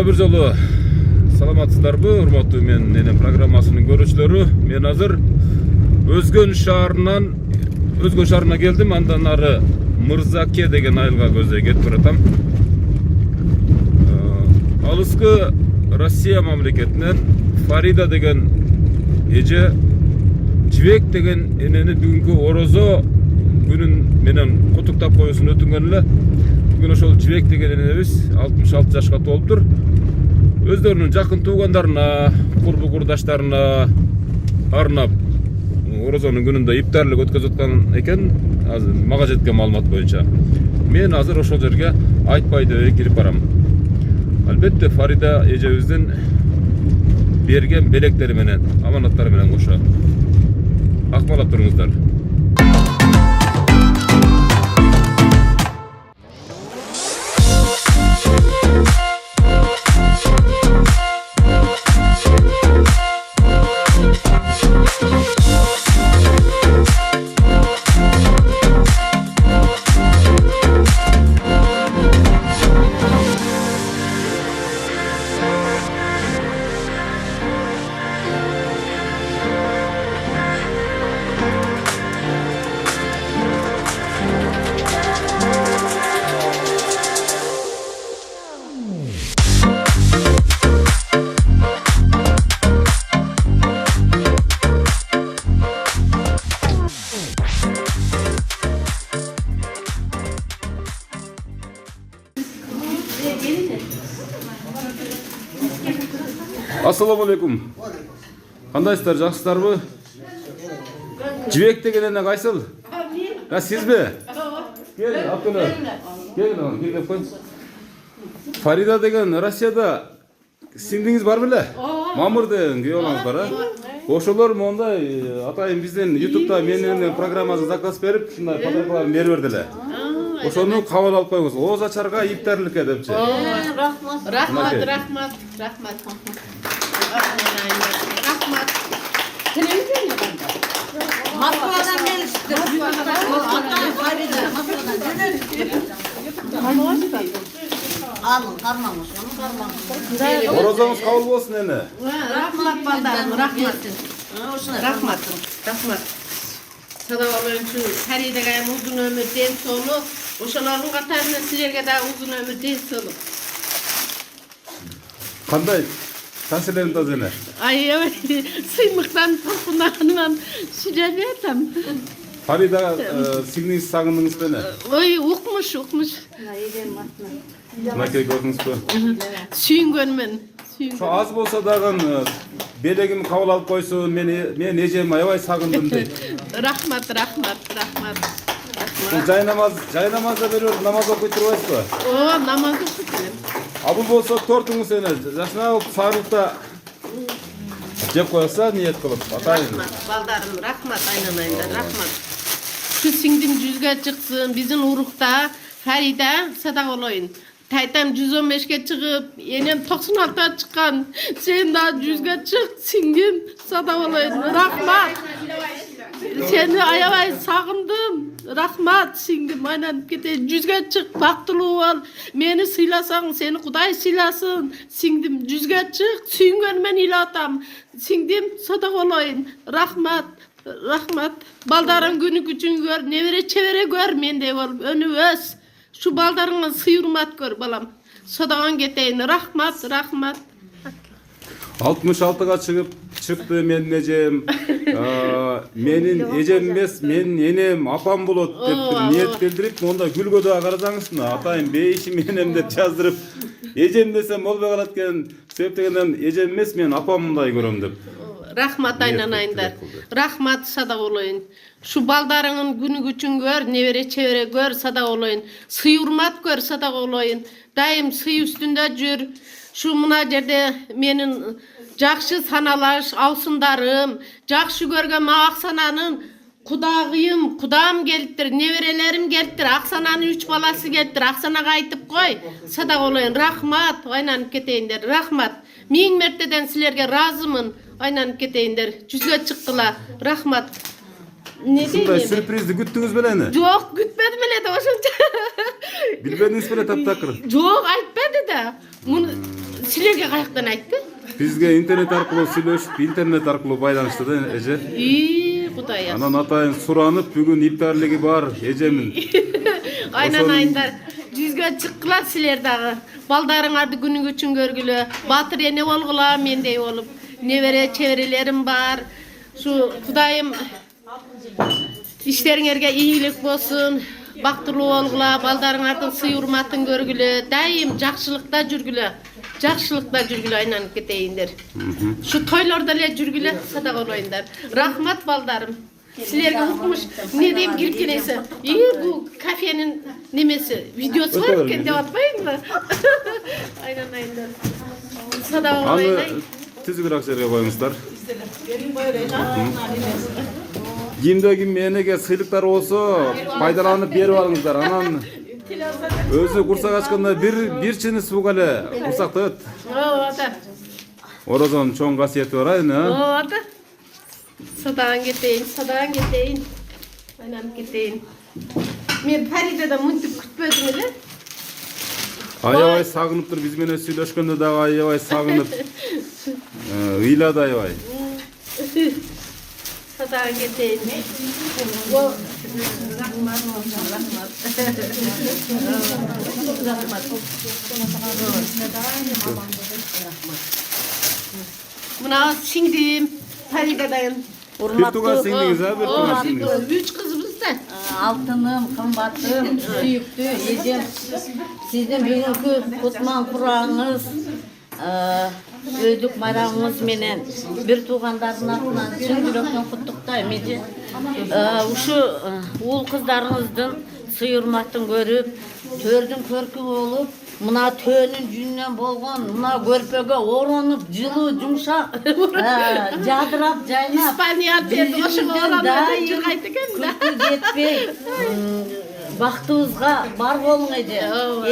Дагы бир жолу саламатсыздарбы, урматтуу менин программасынын көрүүчүлөрү. Мен азыр Өзгөн шаарына келдим. Андан ары Мырзаке деген айылга көздөй кетип баратам. Алыскы Россия мамлекетинен Фарида деген эже жибек деген энени бүгүнкү орозо күнүн менен кутуктап коюусун өтүнгөн эле. Бүгүн ошол жибек деген энебиз 66 жашка толуптур. Өздөрүнүн жакын туугандарына, курбу курдаштарына арнап орозонун күнүндө иптарлык өткөзүп аткан экен. Азыр мага жеткен маалымат боюнча. Мен азыр ошол жерге айтпай деп кирип барам. Албетте Фарида эжебиздин берген белектери менен, аманаттары менен кошо. Акмалап туруңуздар. Assalamu alaikum. Кандайсыздар, жакшысыздарбы? Жибек деген эне кайсыл? Сизби? Кел, Абдулла. Кел, деп коюң. Фарида деген Россияда сиңдиңиз бар беле? Мамыр деген күйөө балаңыз бар, Ошолор мондай атайын биздин YouTube'да менин программасын заказ берип, ушундай подаркаларын берип бердиле. Ошону кабыл алып коюңуз. Ооз ачарга иптарлыкка депчи. Рахмат. Рахмат. Телевизионный банда. Москвадан келишти. Кармаңыз. Орозоңуз кабыл болсун эне. Рахмат балдарым, рахмат. Садагы үчүн Фаридага узун өмүр, ден соолук. Ошолордун катарында силерге да узун өмүр, ден соолук. Кандай таасирлериң таза эне? Сыймыктан толкунганынан сүйлөбөйм. Фарида сиңдиңиз сагындыңыз беле? Ой, укмуш. Макей көрдүңүзбү? Сүйүнгөнмүн. Ошо аз болсо дагы белегим кабыл алып койсун, мен эжем аябай сагындым дейт. Рахмат. Жайнамазда берип намаз окуй турбайсызбы? Намаз окуйм. А бул болсо тортуңуз эне жашына сарылыкта жеп коёсуз, ниет кылып. Атайын. Балдарым, рахмат, айнанайымдар, рахмат. Şu сиңдим жүзгө чыксын, биздин урукта Фарида садагылойын. Тайтам 115ке чыгып, энем 96-та чыккан. Сен да 100ге чык, сиңдим садагылойын. Рахмат. Seni аябай сагындым. Рахмат, сиңдим, айланып кетейин. 100ге чык, бактылуу бол. Мени сыйласаң, сени Кудай сыйласын. Сиңдим, 100ге чык, сүйүнгөнүмөн ыйлатам. Сиңдим, садагылойын. Рахмат. Балдарың күнү күчүн көр, небере чебере көр, мендей болуп өнүп өс. Şu baldarыңа сый урмат көр, балам. Садаган кетейин. Рахмат. 66-га чыкты менин эжем. Менин эжем эмес, менин энем апам болот деп ниет билдирип, монда гүлгө да карасаңыз, атайын бейишим энем деп жаздырып, эжем десем болбой калат экен. Себептен эжем эмес, мен апамдай көрөм деп. Рахмат айнанайындар. Рахмат садагылойын. Şu baldarыңын күнү күчүн көр, небере чебере көр, садагылойын. Сый урмат көр, садагылойын. Дайым сый үстүндө жүр. Şu мына жерде менин жакшы саналаш аусундарым, жакшы көргөн Аксананын кудагыйым, кудам келиптир, неберелерим келиптир, Аксананын 3 баласы келиптир. Аксанага айтып кой, садагылойын. Рахмат, айнанып кетейиндер. Рахмат. Миң мертеден силерге разымын. Айнанып кетейиндер. 100ге чыктыла. Рахмат. Ушундай сюрпризди күттүңүз белени? Жок, күтпедим эле да ошончо. Билбедиңиз беле таптакыр? Жок, айтпады да. Муну Sizlerge kayaktan aytdı? Bizge internet arkылуу сүйлөшүп, internet arkылуу байланышты да эже. Кудай ас. Анан атайын суранып, бүгүн иптарлыгы бар эжемин. Aynan ayınlar. Жүзгө чыккыла силер дагы. Балдарыңарды күнү үчүн көргүлө. Батыр эне болгула, мендей болуп. Небере чеберелерим бар. Şu Kudayım işleriңерге ийгилик болсун. Бактылуу болгула, балдарыңардын сый урматын көргүлө. Дайым жакшылыкта жүргүлө. Жакшылыкта жүргүлө айланып кетейиндер. Şu toylorda эле жүргүлө, садак олоюндар. Рахмат балдарым. Силерге укмуш, не дейм кирип келесиң? Бу кафенин немеси, видеосу бар экен деп атпайсыңбы? Айнан айндар. Садак олоюндар. Аны түзүгүрөөк жерге коюңуздар. Кимде-ким менеге сыйлыктар болсо, пайдаланып берип алыңыздар. Анан өзү курсак ачканда бир чыны сууга эле курсактат. Оода. Орозонун чоң касиети бар айна. Оода. Садаган кетейин. Айнанып кетейин. Мен Фаридада мынтип күтпөдүм эле. Аябай сагыныптыр, биз менен сүйлөшкөндө дагы аябай сагынып. Ыйлады аябай. Садаган кетейин. Мына сиңдим Фаридадан. Bir tugan singdiniz ha, bir tugan singdiniz. 3 kızımız da. Алтыным, кымбатым, сүйүктүү эжем, сиздин бүгүнкү кутман кураңыз, өйдүк майрамыңыз менен бир туугандардын атынан чын жүрөктөн куттуктайм эже. Ушу уул кыздарыңыздын сый урматын көрүп, төрдүн көркү болуп, мына төөнүн жүнүнөн болгон, мына көрпөгө оронуп, жылуу, жумшак, жадырап, жайнап. İspanya terdi oşuğa oranlarda jırgayt eken da. Күтүү жетпей, бактыбызга бар болуң эже.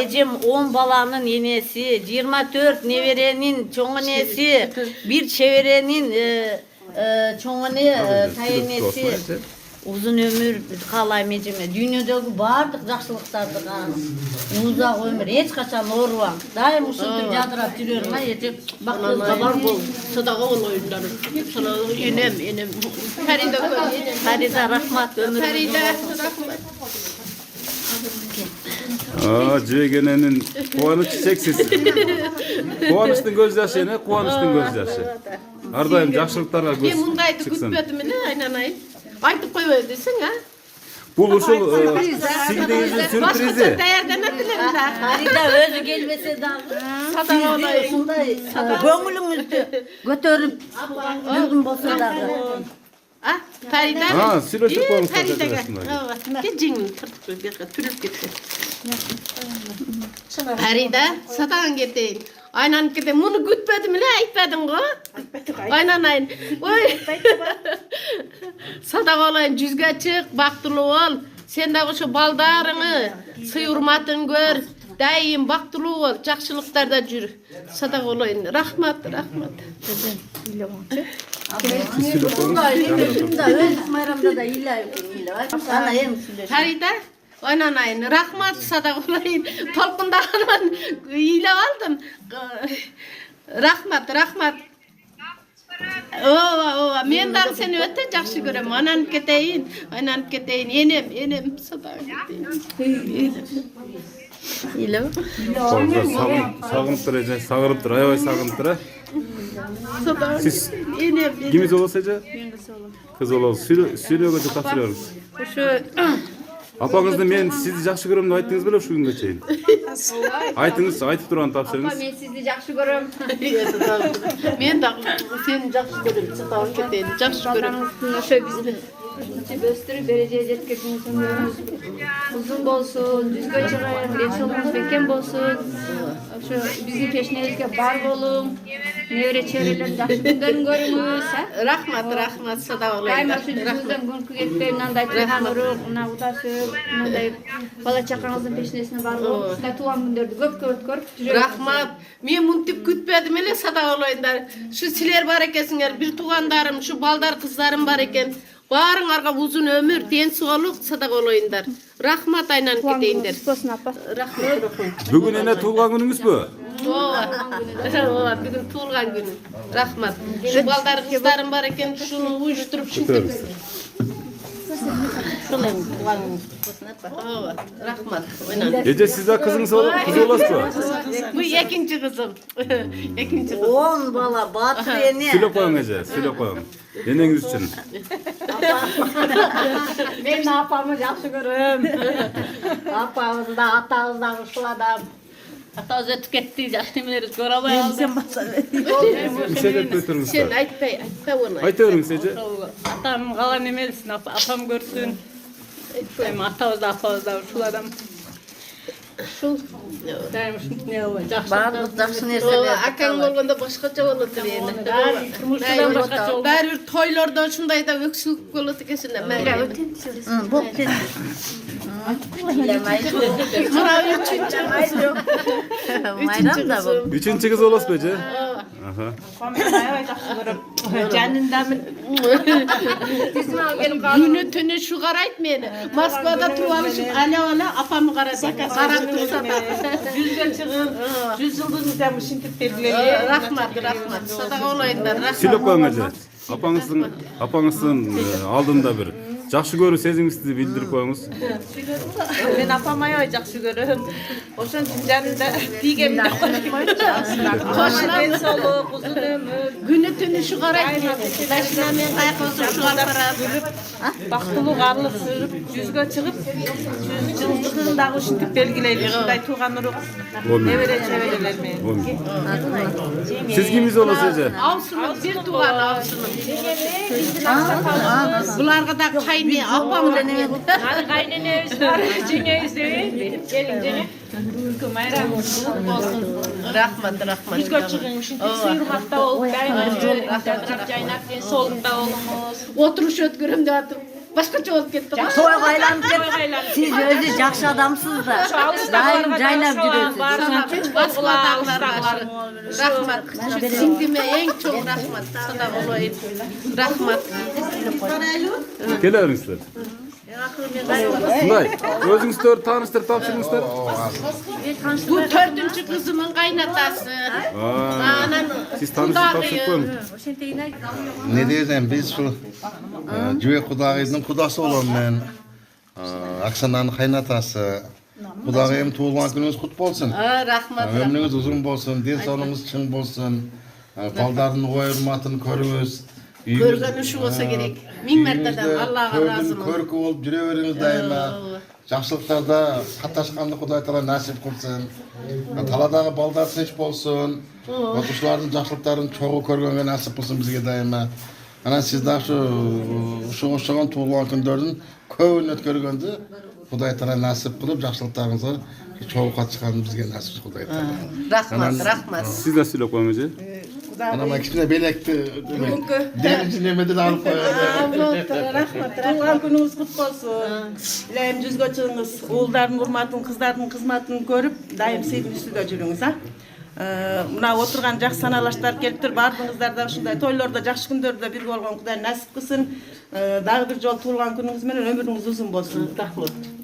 Эжем 10 баланын энеси, 24 неберенин чоң энеси, бир чеберенин чоң эне тайенеси. Uzun ömür kalayım eceme. Dünyadaki bardıq жақсылықтарды қанım. Uzak ömür, hiç kaçan oruvam. Daim uşundur jadırap жүрüyorum. Ece baktığınızda var bol. Sadaqa olayınlar. Sana enem. Farida rahmat ömür. Farida rahmat. Жегененин кубаныч чексиз. Кубанычтын көз жашы эне, кубанычтын көз жашы. Ар дайым жакшылыктарга көз Мен мындайды чыксын. күтпөдүм эле айнанайын. Айтып койбой десең, а? Бул ушул сиңдиңиздин сюрпризи. Даярданат элем да. Farida özü gelmese dağı. Sadaqa olayın. Şunday көңүлүңүздү көтөрүp жүргүн болсо дагы. А, Farida. Ha, сүйлөшүп коюңуздар Фаридаға. жакшылыгында. Ке жеңил тыртып бияка түрүп кетти. Фарида, садаган кетейин. Aynanıp кетейин. Муну күтпөдүм эле, айтпадым го. Aynanайын. Ой. Садага олайын, жүзгө чык, бактылуу бол. Сен дагы ошо балдарыңы, сый урматын көр. Дайым бактылуу бол, жакшылыктарда жүр. Садага олайын. Рахмат. Өз майрамда да ыйлайм. Ана эми сүйлөшүп. Farida, oynanayın. Rahmat sadak olayın. Tolkundağından iyiyle aldım. Rahmat. Ova. Men dağ seni öte жақсы görem. Ananıp keteyin. Enem sadak keteyin. İyiyle. Сагыныптыр эже, сагыныптыр, аябай сагыныптыр. Sadak. Siz Enem. кимиз болосуз эже? Кыз болобуз. Сүйлөөгө да тапшырабыз. Şu Апаңызды мен сизди жакшы көрөм деп айттыңыз беле ушул күнгө чейин? Айтыңыз, айтып турган тапшырыңыз. Мен сизди жакшы көрөм. men dağ seni жақсы görem. Sadak keteyin. Жақсы görem. Ошо бизди өстүрүп бережеге жеткиrdiniz ömrünüz uzun bolsun, düzgө чыгайын, денсаулыгыңыз бекем болсун. Ошо биздин пешнебизге бар болуң. Небере чеберелердин жакшы күндөрүн көрүңүз, Rahmat sadak olayın. Кайма ушул жүзүңүздөн күнкү кетпей, мындай тууган урук, мына удашып, мындай бала чакаңыздын пешнесине бар болуп, ушундай тууган күндөрдү көп өткөрүп жүрөңүз. Rahmat. Men мынтип күтпөдүм эле садак олоюндар. Şu силер бар экенсиңер, бир туугандарым, şu балдар кыздарым бар экен. Barыңarga uzun ömür, densoğluk, sadak olayınlar. Rahmat aylanıp gideyinler. Rahmat. Bugün ene tuğulgan günüңүz mü? Ova, bugün tuğulgan günü. Rahmat. Şu balдар kızlarım var eken şunu uyuşturup şintip. Ova, rahmat. Oynan. Ece sizde kızınız kızı olasız mı? Bu ikinci kızım. İkinci kızım. 10 bala batır ene. Sülep koyun Ece, sülep koyun. Eneniz için. Ben ne yapamı yaxşı görüm. Apamız da atağız da şu adam. Ata özü tüketti, yaşlımlarız, görabay aldı. Bir şeyler götürünüz. Sen aytpay onu. Aytırınız Ece. Atam kalan emelsin, apam görsün. Hem atağız da apağız da şu adam. Şu Dermiş ne olacak? Barımız yaxşı o nerseler. akan bolganda başkaça bolot yani. Turmuşçudan başkaça oldu. Bär bir toylardan şunday da öksürük bolot kesin. Bu sen. Mara üçüncü kızım. Mayram da bu. Üçüncü kız olasız mı Ece? Aha. Günü tünü şu karayt meni. Moskvada tuvalışıp ala apamı karasa karan tursa da. Yüzge çıkın, 100 yıldız demiş şimdi belirli. Rahmat. Sadak olayınlar. Sülep koyun Ece. Apanızın aldığında bir. Жақшы көрүү сезимиңизди билдирип коюңуз. Ben apamaya жақсы görüm. Oşan canında digemde koşma densoluk, uzun ömür. Günü tünü şu karayt meni. Başına men kayakosum şu alpara. Baktılık, arlık sürüp, yüzge çıkıp, 100 yıldızınдағы şimdi belgileydi. Şunday tuğan uruk, nevere çevereler mi? Siz kimiz olasız Ece? Avsunum bir tuğan avsunum. Bularga da kayni apamı da ne? Hadi kaynanayız var, cengiz değil. Gelin cengiz. Rahmat. Yüzge çıkın, şimdi suyur hatta olup, solunda olumuz. Oturuş ötkürüm de atım. Başkaça olup kettim. Toy qaylanıp siz özü yaxşı adamsınız da. Daim jaylap жүрөсүz. Rahmat. Singdime en çok rahmat. Sana olayım. Rahmat. Keleriңиздер. Мындай, өзүңүздөрдү тааныштырып тапшырыңыздар. Bu dördüncü kızımın kaynatası. Anan. Siz tanıştırıp tapşырып коюңуз. Ne diyeceğim biz şu Cüve Kudağı'nın kudası olan ben. Aksana'nın kaynatası. Kudağı'yım tuğulgan gününüz kutlu olsun. Rahmat. Ömrünüz uzun olsun, dil sağlığınız çın olsun. Baldarın oy hürmatını körüңüz. Görgönü şu olsa gerek. Min merteden Allah'a razı olsun. Körkü olup жүре daima. Жақсылықтарда қаташқанды Құдай Таала насип қылсын. Таладағы балдар тыныш болсын. Оқушылардың жақсылықтарын чоғы көргенге насип қылсын бізге дайыма. Ана сіз да şu оңшаған туылған күндердің көбін өткөргенді Құдай Таала насип қылып жақсылықтарыңызға чоғы қатышқанын бізге насип Құдай Таала. Rahmat. Siz de söyle koyun Ece. Anama ikisine belekti. Derinci nemedi de alıp koyuyordu. Tuğan gününüz kutlu olsun. İlahim yüzge çıkınız, oğulların hurmatın, kızların kızmatını görüp daim sevin üstüde жүрүңүz. Mına oturgan жақсы саналаштар келиптир, бардыңыздар да ушундай тойлордо, жакшы күндөрдө бирге болгон Кудай насип кылсын. Дагы бир жолу туулган күнүңүз менен өмүрүңүз узун болсун.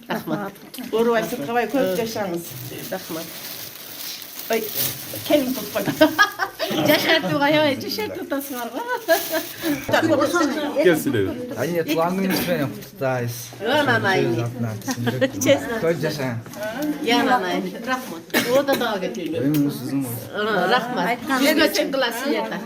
Rahmat. Оорубай, сыркабай көп жашаңыз. Rahmat. Ой, келин tutmayın. Yaşartı ayağı, yaşartı tutasınlar. Gel Süleyman. Anne tuğan gününüzü kutlayız. Yananayın. Koç yaşayın. Yananayın. Rahmat. O da dağa getiriyor. Ömrünüz uzun olsun. Rahmat. Yüzge çıkılası yeter.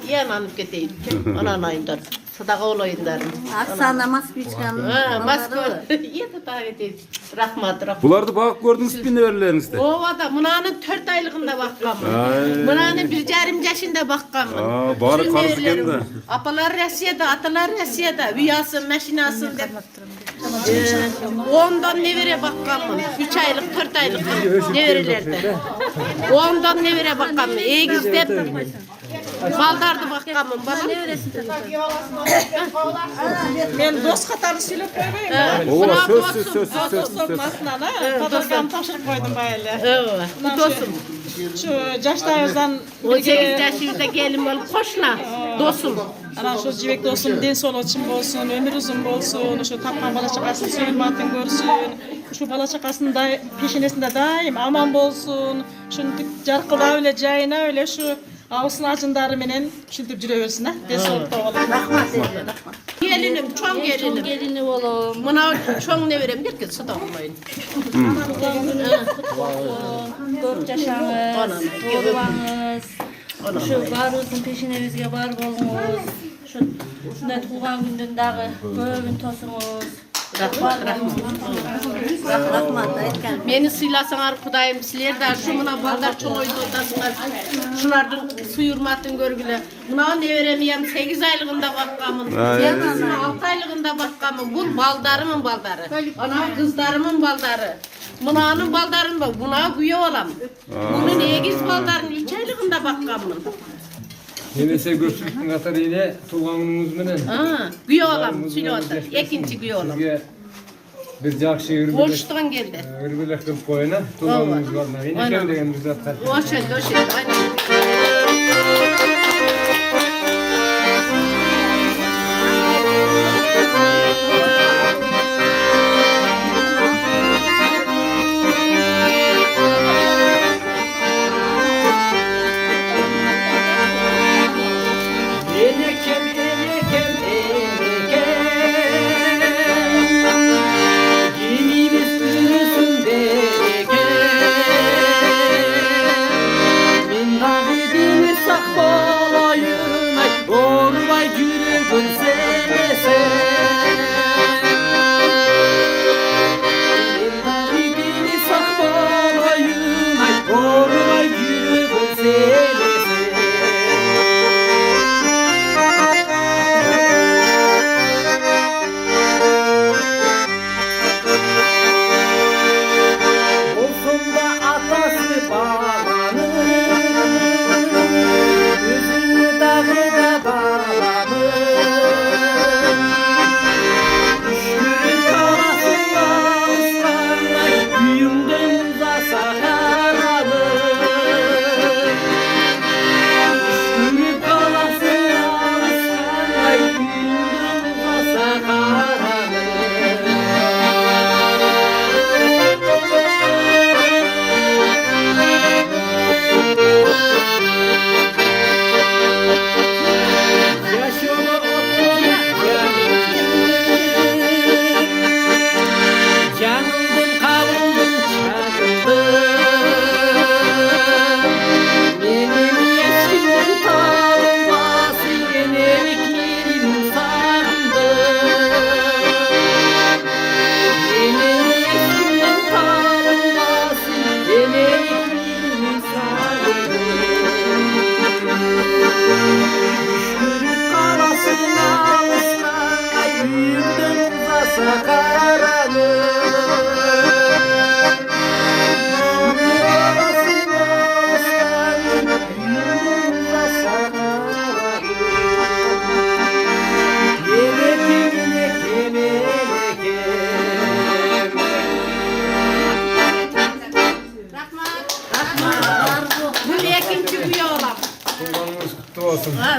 Yananıp geteyim. Ananayınlar. Sadaka olayınlarım. Aksana Moskvichka'nın. Moskva. Yeter dağa geteyim. Rahmat. Bulardı bakıp gördünüz mi nelerlerinizde? Ovada mınanın 4 aylığında bakkamın. Mınanın 1,5 yaşında bakkamın. Bari karısı geldi. Apalar Rusya'da, atalar Rusya'da. Üyasın, maşinasın dep. Ondan ne vere bakkamın. 3 aylık, 4 aylık ne verilerde. Ondan ne vere bakkamın. Egiz dep. Baldardı bakkamın. Bana ne veresin? Ben dost katarı söylep koymayayım. Ova söz. Sokmasına Tadırgan taşırıp koydum böyle. Evet. Bu dostum. Şu Caştayoz'dan 18 yaşında gelin olup koşla. Dostum. Ana şu cibek olsun, den soluçum olsun, ömür uzun olsun, şu tapkan bala çakasını suyurmatın görsün. Şu bala çakasının da peşinesinde daim aman bolsun. Şunu jarkıla öyle, cayına öyle şu ağusın acındarı menen şiltip jüreversin ha. Den soluçta olur. Rahmat ece. Gelinim, çoğun gelinim. Gelini oğlum. Buna çoğun ne verem der ki sıda olmayın. 4 yaşanız, doğruğanız. Şu barımızın peşine bizge bar bolunuz. Şunday tuğan gündün dağı köbün tosunuz. Rahmat aytkan. Beni sıylasaňar Kudayım siler de şu mına baldar çoğun oydu otasınlar. Şunlardan suyurmatın görgüle. Buna ne veremeyem 8 aylığında bakkamın. Yanına 6 aylığında bakkamın. Bu baldarımın baldarı. Ana kızlarımın baldarı. Bunanın baldarın bak. Buna güye olam. Bunun egiz baldarın 3 aylığında bakkamın. Nemese göpçülüktün katarı yine tuğanınız menen. Güye olam. Suyla otar. Ekinci güye olam. Sizge bir jakşı ürgülek Boştan geldi. kılıp koyuna tuğanınız var. Yine kem degen bizler kat. O şey. Aynen.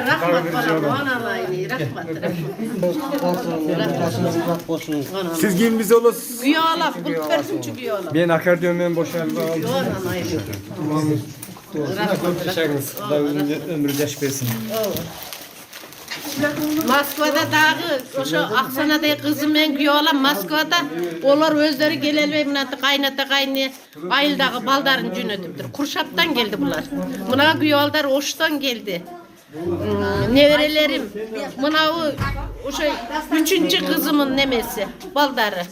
Rahmat bana. Siz kim bize olasınız? Güye olam. Bu tersinci güye olam. Ben akordeonmen boşalma aldım. Çok teşekkür ömrü yaş versin. Moskvada dağı, şu Aksana'da kızım ben güye olam. Moskvada onlar özleri geleli ve kaynata kaynaya ayıldağı baldarın cünötüptür. Kurşaptan geldi bunlar. Buna güye olдар Oş'tan geldi. Neverelerim. Buna o şey 3. kızımın nemesi baldarı.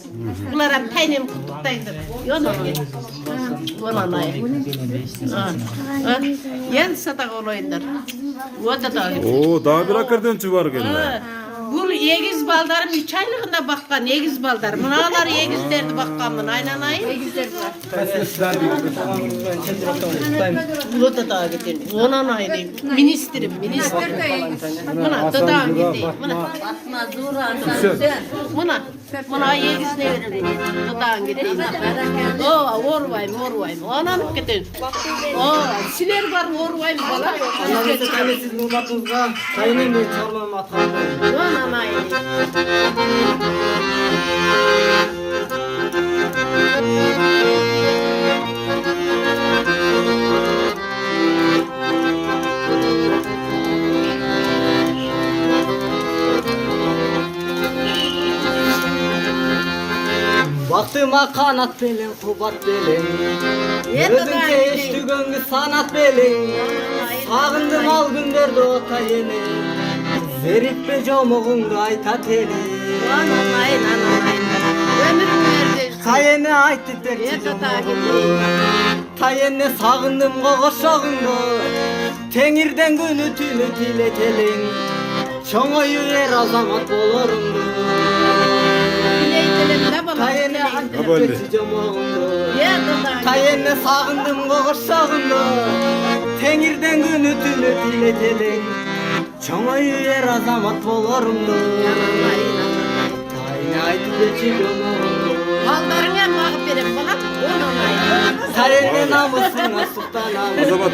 Bunlara taynem kutuktaydır. Yonan gel. Yonan ay. Yen satak olayındır. O da da. Oo daha bir akordeonçu var gene. Bu egiz baldarım 3 aylığında bakkan egiz baldarım. Bunalar egizlerdi bakkanın aynen ay. Egizler var. Bu da daha gidin. Onan ayrıyım. Ministrim. Buna da daha gidin. Buna. Fatma Duran sen. Buna. Buna yegisine veririm. Dudağın gideyim. Orvayım. Ananıp gideyim. Siler var orvayım bala. Siz nurbatınızga kayının bir çormanı atalım. Ananayım. Baktıma kanat belin, kubat belin. Gözünce eştügöngü sanat belin. Sağındım al günlerde ota yeni. Zerikpe jomuğundu ayta teli. Ananayım. Ömrüm verdi. Kayene aytı derçi jomuğundu. Tayene sağındım koğuşağındı. Tengirden günü tünü tiletelin. Çoğuyu er azamat bolorundu. Tayene aytı derçi jomuğundu. Tayene sağındım koğuşağındı. Tengirden günü tünü tiletelin. Çoğuyu er azamat bolorundu. Tayene aytı derçi jomuğundu. Ballarına bakıp verip bana. Tayene namusuna sultanamın. Azabat.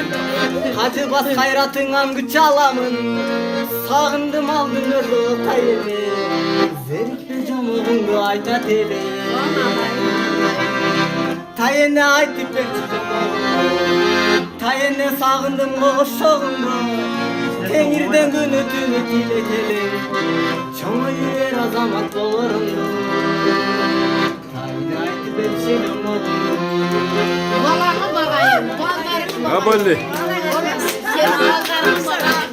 Hacı bas hayratınam güç alamın. Sağındım aldım örü tayene. Zerikli jomuğundu ayta teli. Tayene aytı berçi jomuğundu. Tayene sağındım koğuşağındı. Tengirden günü tünü tileteli. Çoğuyu er azamat bolorundu. Tayene aytı berçi jomuğundu. Ballarına bakayım. Ballarına Ha böyle. Sen ballarına bakayım.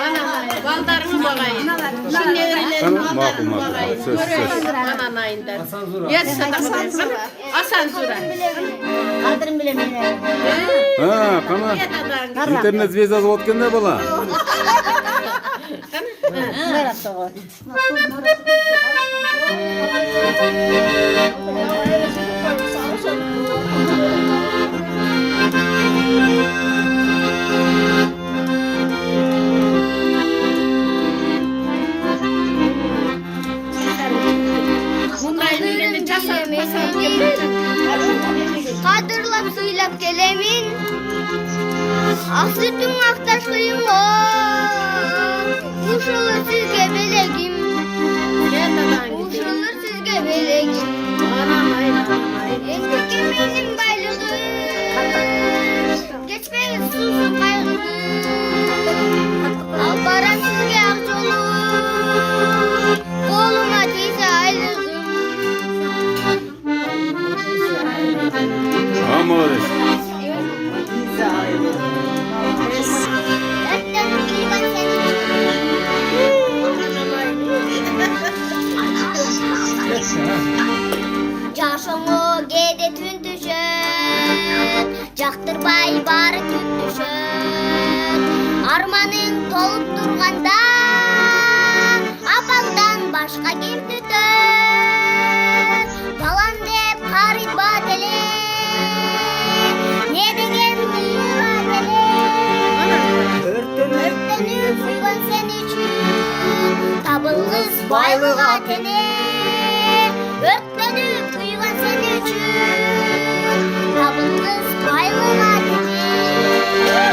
Ananayım. Ballarına bakayım. Şu nevrilerin Tamam, ballarına makul. bakayım. Söz. Görüyorsun ananayından. Yer sadaka. Asansura. Kadrin bile bile. Ha, kana. İnternet звезда зовут кандай бала? Merhaba soğuk. Kadırlap suylap gelemin Asırtım aktaşlıyım o Uşulur sizge belegim Uşulur sizge belegim Eski benim baylığım Geçmeyiz susum kaygım Al baran sizge akçolur Koluma teyze aylığım Ha, молодец. Jaşoңо кээде түн түшөт жактырбай баары түн түшөт арманың толуп турганда апаңдан башка ким түтөт балам деп карыйт бат эле не деген кыймат эле өрттөнүп күйгөн сен үчүн табылгыс байлык ат эле өрттөнүп күйгөн сен үчүн табылгыс байлык ат эле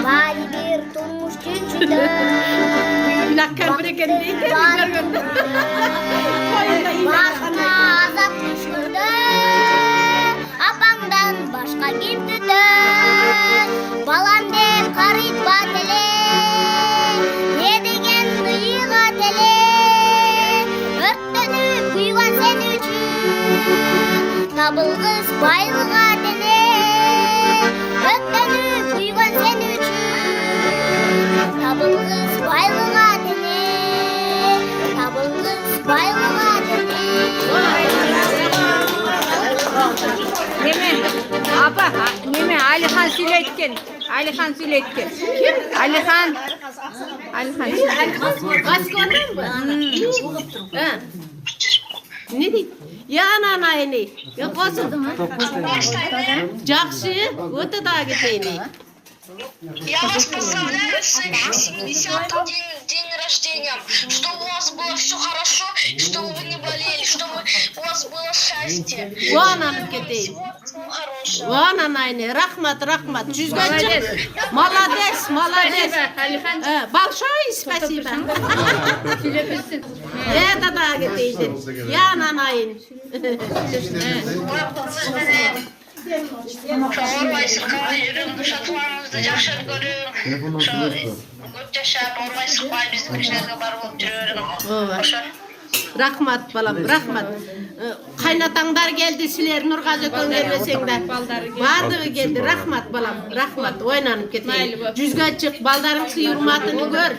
Бай бир турмуш чүчүдө Lakkan bireken değil mi? Görgündü. Башына азап түшкөндө апаңдан башка ким түтөт балам деп карыйт бат эле не деген кыйык ат эле өрттөнүп күйгөн сен үчүн табылгыс байлык ат эле өрттөнүп күйгөн сен үчүн табылгыс байлык ат эле табылгыс байлык ат эле Неме? Апа, неме? Алихан сүйлөйткөн. Алихан сүйлөйткөн. Ким? Алихан. Алихан. Gaskonu mu? Ne deydi? Ya anayını. Ya qo'sdim. Жақсы, o'ta da ketayini. Я вас поздравляю с 70-м день рождения. Чтобы у вас было все хорошо, чтобы вы не болели, чтобы у вас было счастье. Quvonib ketayini. Всего хорошего. Voy anayni, rahmat. Жүзге chiq. Молодец. Большое спасибо. Это да ketaydi. Ya anayın. Орбайсың, қалай жүрің, шатуарыңызды жақсы көрің. Көп жашап, орбай шықпай, біздің кішілерге бар болып жүрің. Rahmat balam, rahmat. Qaynatаңдар келді, сілер Нұрғазы көңгербесеңдер. Бардығы келді, rahmat balam, rahmat. Ойнанып кетейін. Жүзге чық, балдарың сүйірматыны көр.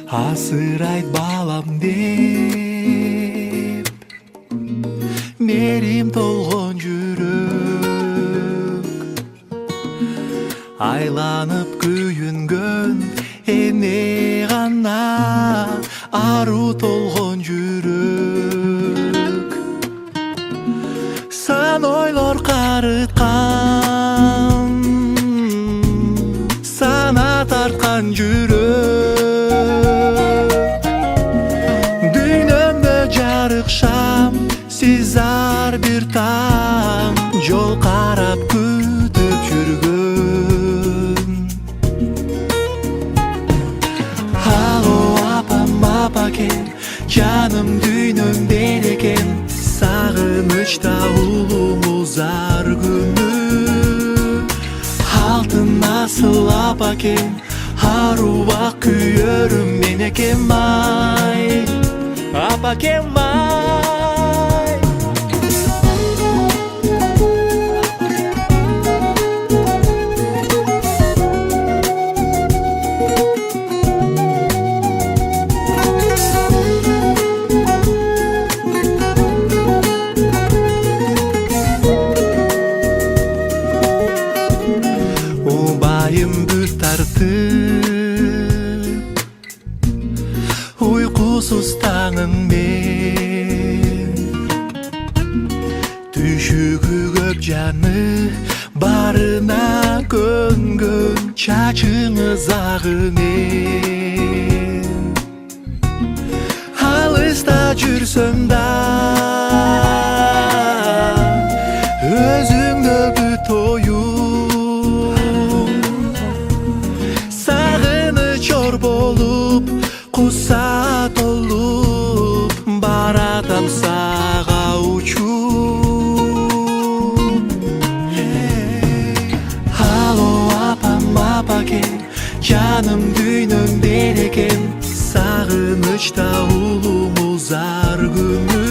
Асырайт балам деп мерим толгон жүрөк айланып күйүнгөн эне гана ару толгон жүрөк сан ойлор карыткан сана тарткан жүрөк Шам, siz ар bir taң жол карап күтүп жүргөн Алло апам апакен жаным дүйнөм берекен сагынычта улумуз ар күнү алтын асыл апакен аруак күйөрүм менекем ай апакен ай убайым бүт тартып уйкусуз таңым мен түшүгү көп жаны барына көнгөн чачыңыз агымен алыста жүрсөм да өзүңдө бүт оюм сагыныч ор болуп куса толуп баратам сага учуп алло апам апакен жаным дүйнөм берекен сагынычта улумуз ар күнү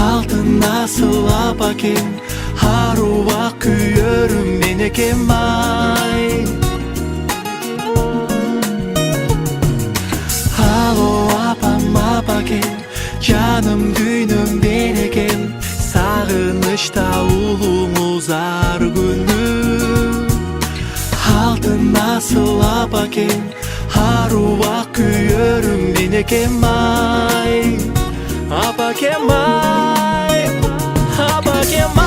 алтын асыл апакен аруак күйөрүм менекем ай Алло апам апакен жаным дүйнөм берекен сагынычта улумуз ар күнү алтын асыл апакен аруак күйөрүм менекем ай апакем ай апакем ай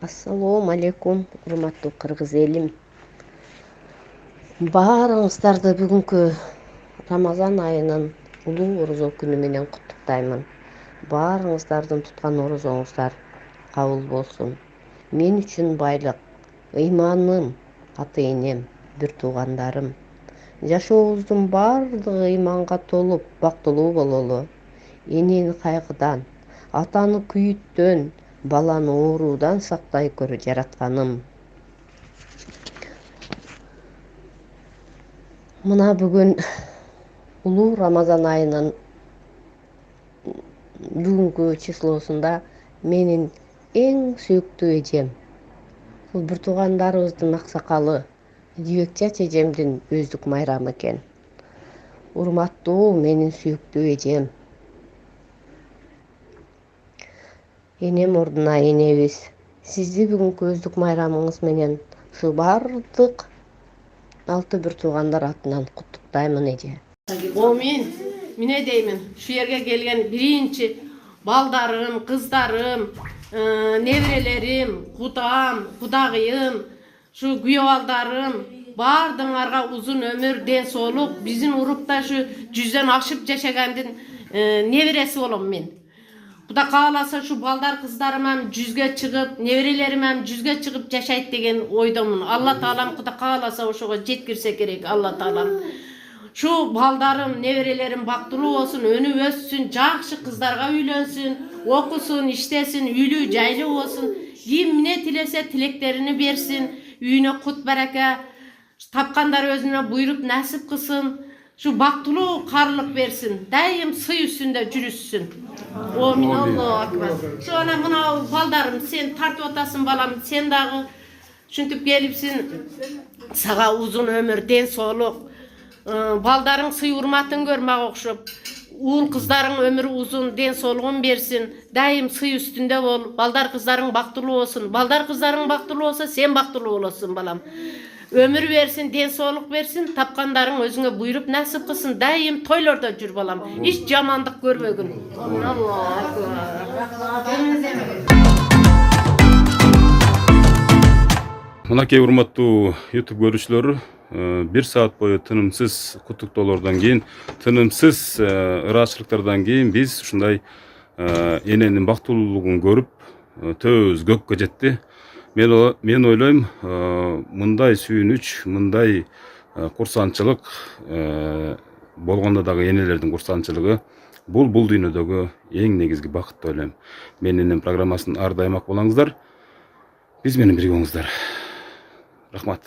Ассалому алейкум, урматтуу кыргыз элим. Баарыңыздарды бүгүнкү Рамазан айынын улуу орозо күнү менен куттуктаймын. Баарыңыздардын туткан орозоңуздар кабыл болсун. Мен үчүн байлык, ыйманым, ата-энем, бир туугандарым. Жашообуздун баардыгы ыйманга толуп, бактылуу бололу. Энени кайгыдан, атаны күйүттөн, баланы оорудан сактай көр жаратканым. Мына бүгүн улуу Рамазан айынын бүгүнкү числосунда менин эң сүйүктүү эжем, бул бир туугандарыбыздын аксакалы Дибекчач эжемдин өздүк майрамы экен. Урматтуу менин сүйүктүү эжем. Энем ордуна энебиз. Сизди бүгүнкү өздүк майрамыңыз менен ушу бардык 6 туугандар атынан куттуктаймын эже. Мен не деймін, şu yerге келген биринчи балдарым, кыздарым, неврелерим, кудам, кудагыйым, şu күйөөбалдарым, бардыңарга узун өмүр, ден соолук, биздин урукта şu 100дөн ашып жашагандын невреси болом мен. Куда кааласа şu балдар кыздарым hem 100ге чыгып, неврелерим hem 100ге чыгып жашайт деген ойдомун. Алла таалам куда кааласа ошого жеткирсе керек, Алла таалам. Şu baldarım, nevrelerim baktulu olsun, önü össün, жақшы kızlarga üylönsün, okusun, iştesin, üylü, caylı olsun. Kim ne tilese tileklerini versin, üyüne kut bereke, tapkandar özüne buyurup nasip kılsın. Şu baktulu karlık versin, dayım sıy üstünde cürüssün. Amin, Allahu Akbar. Sonra buna baldarım, sen tartı otasın balam, sen dağı şüntüp gelipsin, sağa uzun ömür, den soğuluk. Балдарың сый урматын көрмәк окшоп, уул кыздарың өмүрү узун, ден соолугун берсин, дайым сый үстүндө бол, балдар кыздарың бактылуу болсун. Балдар кыздарың бактылуу болсо, сен бактылуу болосуң балам. Өмүр берсин, ден соолук берсин, тапкандарың өзүңө буйруп насип кылсын, дайым тойлордо жүр балам. Эч жамандык көрбөгүн. Аллаху акбар. Мынакей урматтуу YouTube көрүүчүлөр, 1 саат бою тынымсыз куттуктоолордон кийин, тынымсыз ыраачылыктардан кийин биз ушундай эненин бактылуулугун көрүп, төбөбүз көккө жетти. Мен ойлойм, мындай сүйүнүч, мындай курсанчылык болгондо дагы энелердин курсанчылыгы бул дүйнөдөгү эң негизги бакыт деп ойлойм. Мен энем программасын ар дайым болуңуздар. Биз менен бирге болуңуздар. Рахмат.